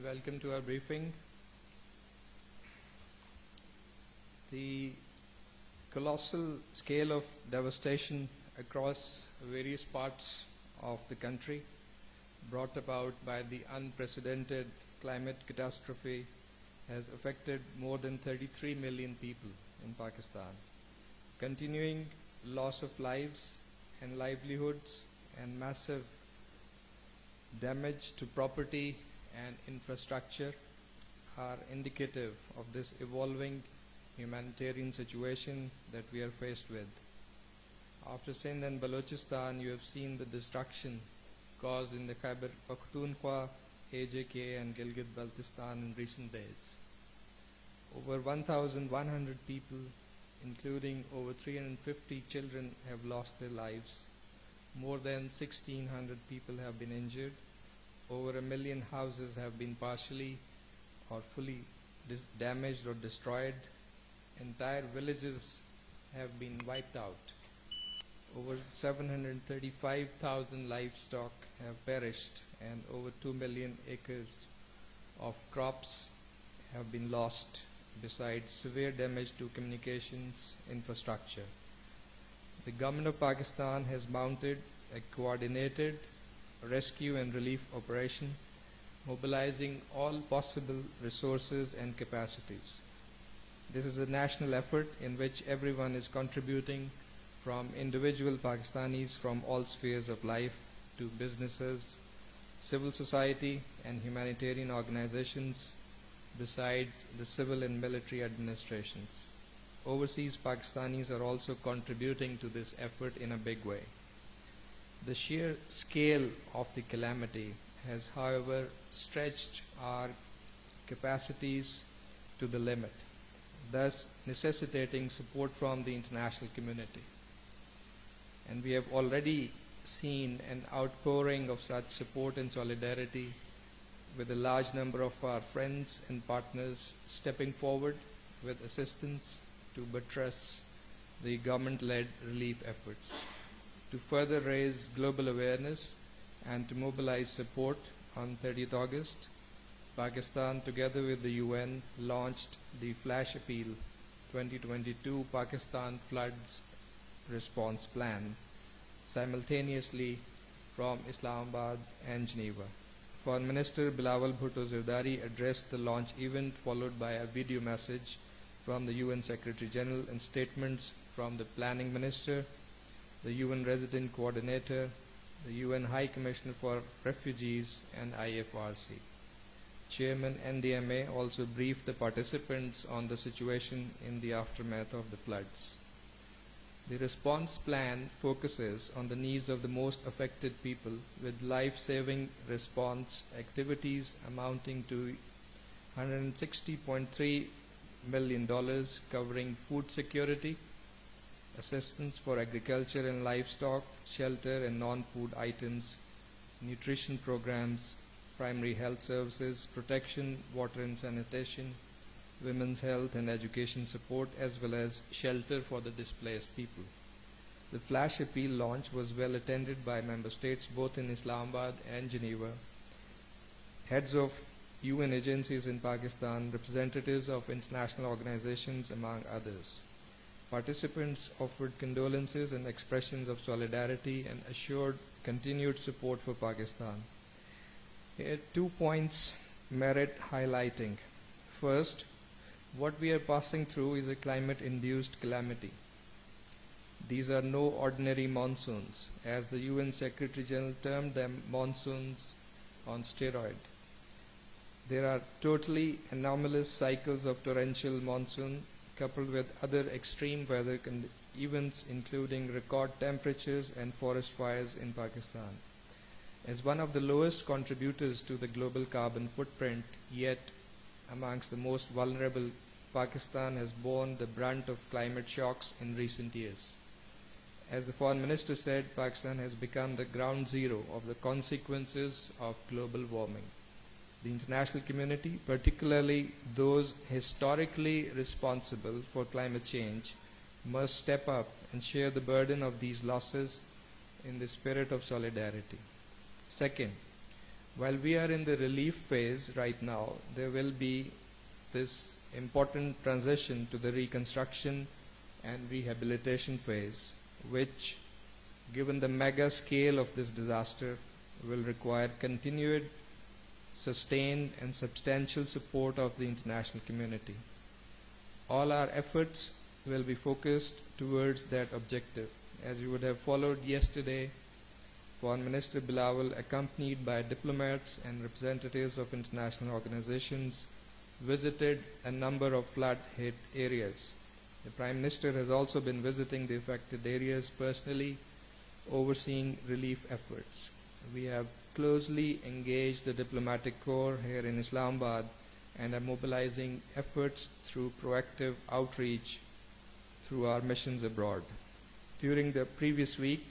welcome to our briefing. The colossal scale of devastation across various parts of the country brought about by the unprecedented climate catastrophe has affected more than 33 million people in Pakistan. Continuing loss of lives and livelihoods and massive damage to property and infrastructure are indicative of this evolving humanitarian situation that we are faced with. After Sindh and Balochistan, you have seen the destruction caused in the Khyber Pakhtunkhwa, AJK and Gilgit-Baltistan in recent days. Over 1,100 people, including over 350 children, have lost their lives. More than 1,600 people have been injured. Over 1 million houses have been partially or fully damaged or destroyed. Entire villages have been wiped out. Over 735,000 livestock have perished, and over 2 million acres of crops have been lost, besides severe damage to communications infrastructure. The government of Pakistan has mounted a coordinated rescue and relief operation, mobilizing all possible resources and capacities. This is a national effort in which everyone is contributing, from individual Pakistanis from all spheres of life to businesses, civil society and humanitarian organizations, besides the civil and military administrations. Overseas Pakistanis are also contributing to this effort in a big way. The sheer scale of the calamity has, however, stretched our capacities to the limit, thus necessitating support from the international community. And we have already seen an outpouring of such support and solidarity, with a large number of our friends and partners stepping forward with assistance to buttress the government-led relief efforts. To further raise global awareness and to mobilize support, on 30th August, Pakistan, together with the UN, launched the Flash Appeal 2022 Pakistan Floods Response Plan, simultaneously from Islamabad and Geneva. Foreign Minister Bilawal Bhutto Zardari addressed the launch event, followed by a video message from the UN Secretary General and statements from the Planning Minister, the UN Resident Coordinator, the UN High Commissioner for Refugees and IFRC. Chairman NDMA also briefed the participants on the situation in the aftermath of the floods. The response plan focuses on the needs of the most affected people, with life-saving response activities amounting to $160.3 million, covering food security, assistance for agriculture and livestock, shelter and non-food items, nutrition programs, primary health services, protection, water and sanitation, women's health and education support, as well as shelter for the displaced people. The Flash Appeal launch was well attended by member states both in Islamabad and Geneva, heads of UN agencies in Pakistan, representatives of international organizations, among others. Participants offered condolences and expressions of solidarity and assured continued support for Pakistan. Here, 2 points merit highlighting. First, what we are passing through is a climate-induced calamity. These are no ordinary monsoons, as the UN Secretary General termed them, monsoons on steroid. There are totally anomalous cycles of torrential monsoon, coupled with other extreme weather events, including record temperatures and forest fires in Pakistan. As one of the lowest contributors to the global carbon footprint, yet amongst the most vulnerable, Pakistan has borne the brunt of climate shocks in recent years. As the Foreign Minister said, Pakistan has become the ground zero of the consequences of global warming. The international community, particularly those historically responsible for climate change, must step up and share the burden of these losses in the spirit of solidarity. Second, While we are in the relief phase right now, there will be this important transition to the reconstruction and rehabilitation phase, which, given the mega scale of this disaster, will require continued, sustained, and substantial support of the international community. All our efforts will be focused towards that objective. As you would have followed yesterday, Foreign Minister Bilawal, accompanied by diplomats and representatives of international organizations, visited a number of flood-hit areas. The Prime Minister has also been visiting the affected areas personally, overseeing relief efforts. We have closely engaged the diplomatic corps here in Islamabad and are mobilizing efforts through proactive outreach through our missions abroad. During the previous week,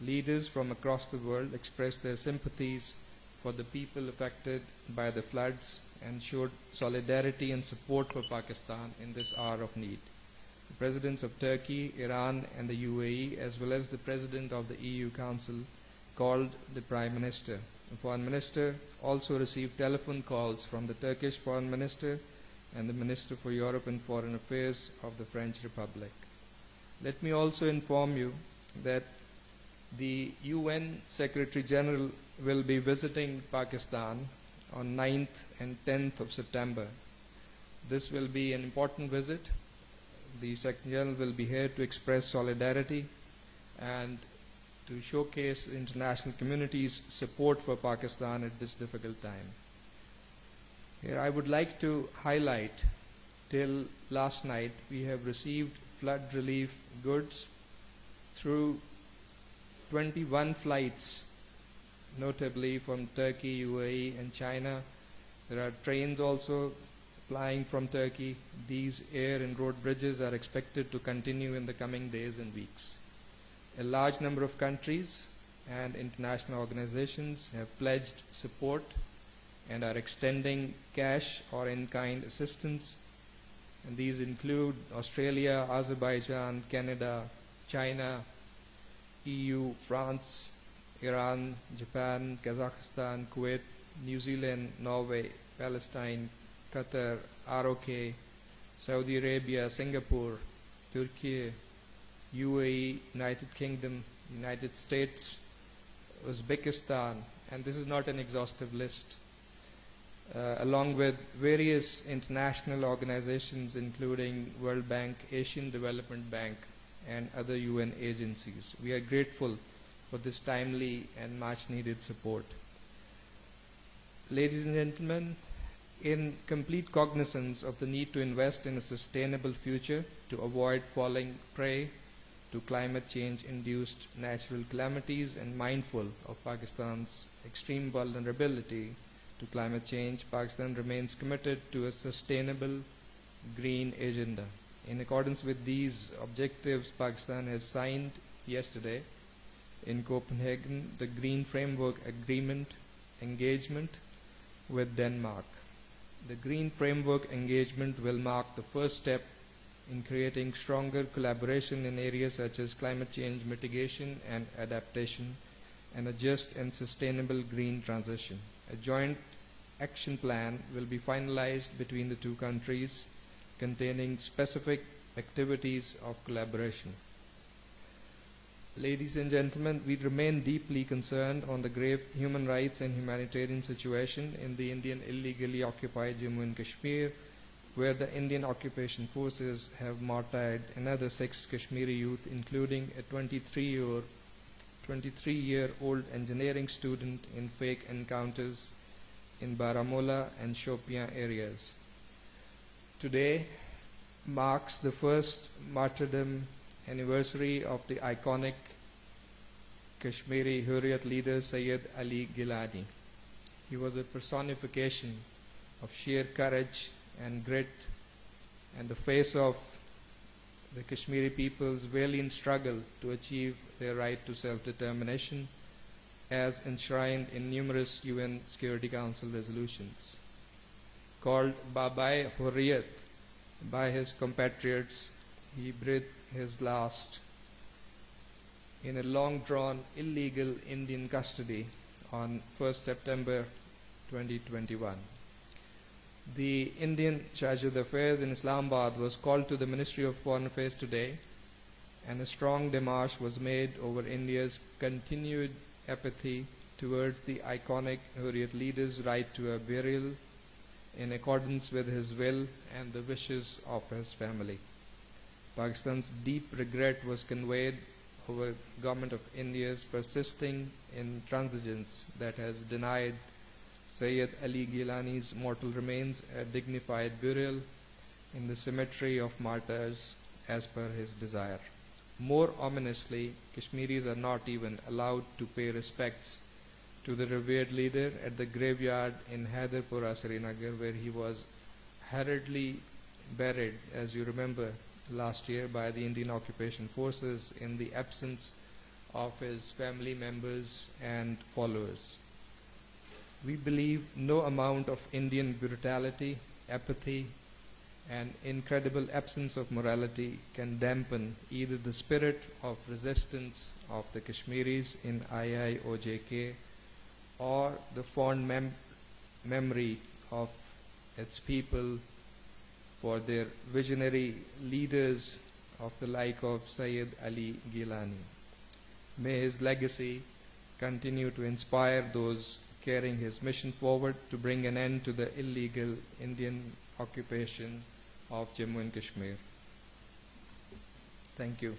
leaders from across the world expressed their sympathies for the people affected by the floods and showed solidarity and support for Pakistan in this hour of need. The presidents of Turkey, Iran, and the UAE, as well as the president of the EU Council, called the Prime Minister. The Foreign Minister also received telephone calls from the Turkish Foreign Minister and the Minister for Europe and Foreign Affairs of the French Republic. Let me also inform you that the UN Secretary General will be visiting Pakistan on 9th and 10th of September. This will be an important visit. The Secretary General will be here to express solidarity and to showcase the international community's support for Pakistan at this difficult time. Here I would like to highlight, till last night we have received flood relief goods through 21 flights, notably from Turkey, UAE, and China. There are trains also flying from Turkey. These air and road bridges are expected to continue in the coming days and weeks. A large number of countries and international organizations have pledged support and are extending cash or in-kind assistance. And these include Australia, Azerbaijan, Canada, China, EU, France, Iran, Japan, Kazakhstan, Kuwait, New Zealand, Norway, Palestine, Qatar, ROK, Saudi Arabia, Singapore, Turkey, UAE, United Kingdom, United States, Uzbekistan, and this is not an exhaustive list, along with various international organizations including World Bank, Asian Development Bank, and other UN agencies. We are grateful for this timely and much needed support. Ladies and gentlemen, in complete cognizance of the need to invest in a sustainable future to avoid falling prey to climate change induced natural calamities and mindful of Pakistan's extreme vulnerability to climate change, Pakistan remains committed to a sustainable green agenda. In accordance with these objectives, Pakistan has signed yesterday in Copenhagen the Green Framework Agreement engagement with Denmark. The Green Framework engagement will mark the first step in creating stronger collaboration in areas such as climate change mitigation and adaptation and a just and sustainable green transition. A joint action plan will be finalized between the two countries containing specific activities of collaboration. Ladies and gentlemen, we remain deeply concerned on the grave human rights and humanitarian situation in the Indian illegally occupied Jammu and Kashmir, where the Indian occupation forces have martyred another 6 Kashmiri youth, including a 23-year-old engineering student in fake encounters in Baramulla and Shopian areas. Today marks the first martyrdom anniversary of the iconic Kashmiri Hurriyat leader Sayyid Ali Gilani. He was a personification of sheer courage and grit and the face of the Kashmiri people's valiant struggle to achieve their right to self-determination as enshrined in numerous UN Security Council resolutions. Called Babai Hurriyat by his compatriots, he breathed his last in a long-drawn illegal Indian custody on 1st September 2021. The Indian Charge of Affairs in Islamabad was called to the Ministry of Foreign Affairs today, and a strong démarche was made over India's continued apathy towards the iconic Hurriyat leader's right to a burial in accordance with his will and the wishes of his family. Pakistan's deep regret was conveyed over Government of India's persisting intransigence that has denied Sayyid Ali Gilani's mortal remains a dignified burial in the cemetery of martyrs as per his desire. More ominously, Kashmiris are not even allowed to pay respects to the revered leader at the graveyard in Haidarpura, Srinagar, where he was hurriedly buried, as you remember, last year by the Indian occupation forces in the absence of his family members and followers. We believe no amount of Indian brutality, apathy, and incredible absence of morality can dampen either the spirit of resistance of the Kashmiris in IIOJK or the fond memory of its people for their visionary leaders of the like of Sayyid Ali Gilani. May his legacy continue to inspire those carrying his mission forward to bring an end to the illegal Indian occupation of Jammu and Kashmir. Thank you.